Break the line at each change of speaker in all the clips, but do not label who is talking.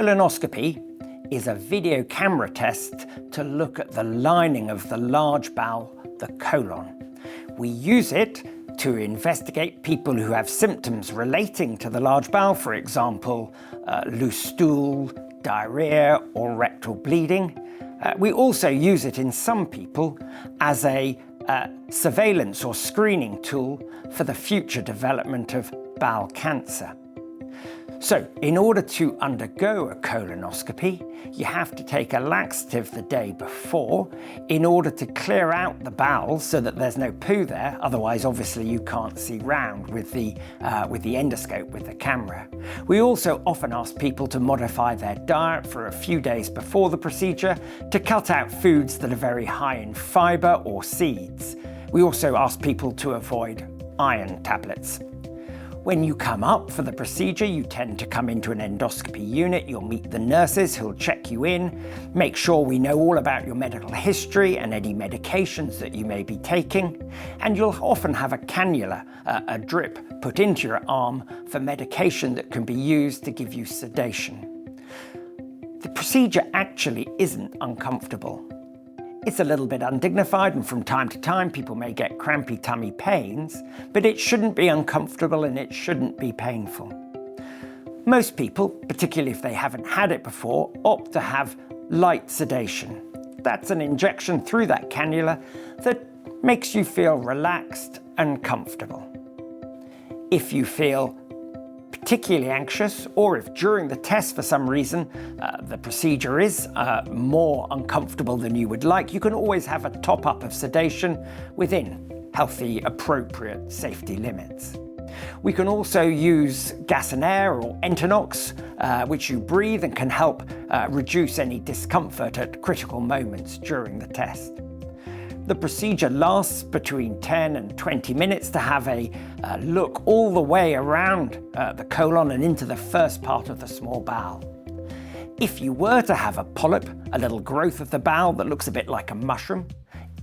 colonoscopy is a video camera test to look at the lining of the large bowel, the colon. We use it to investigate people who have symptoms relating to the large bowel, for example, loose stool, diarrhea, or rectal bleeding. We also use it in some people as a surveillance or screening tool for the future development of bowel cancer. So, in order to undergo a colonoscopy, you have to take a laxative the day before in order to clear out the bowel so that there's no poo there. Otherwise, obviously, you can't see round with the endoscope, with the camera. We also often ask people to modify their diet for a few days before the procedure to cut out foods that are very high in fibre or seeds. We also ask people to avoid iron tablets. When you come up for the procedure, you tend to come into an endoscopy unit. You'll meet the nurses who'll check you in, make sure we know all about your medical history and any medications that you may be taking. And you'll often have a cannula, a drip, put into your arm for medication that can be used to give you sedation. The procedure actually isn't uncomfortable. It's a little bit undignified, and from time to time people may get crampy tummy pains, but it shouldn't be uncomfortable and it shouldn't be painful. Most people, particularly if they haven't had it before, opt to have light sedation. That's an injection through that cannula that makes you feel relaxed and comfortable. If you feel particularly anxious, or if during the test for some reason the procedure is more uncomfortable than you would like, you can always have a top-up of sedation within healthy, appropriate safety limits. We can also use gas and air, or Entonox, which you breathe and can help reduce any discomfort at critical moments during the test. The procedure lasts between 10 and 20 minutes to have a look all the way around the colon and into the first part of the small bowel. If you were to have a polyp, a little growth of the bowel that looks a bit like a mushroom,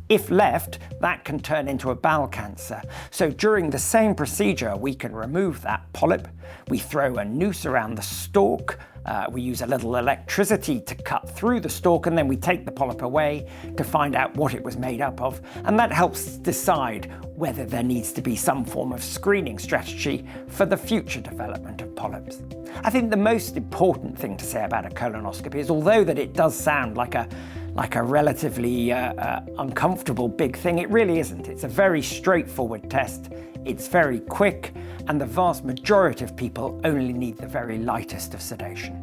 if left, that can turn into a bowel cancer. So during the same procedure, we can remove that polyp. We throw a noose around the stalk. We use a little electricity to cut through the stalk, and then we take the polyp away to find out what it was made up of. And that helps decide whether there needs to be some form of screening strategy for the future development of polyps. I think the most important thing to say about a colonoscopy is, although that it does sound like a relatively uncomfortable big thing, it really isn't. It's a very straightforward test. It's very quick, and the vast majority of people only need the very lightest of sedation.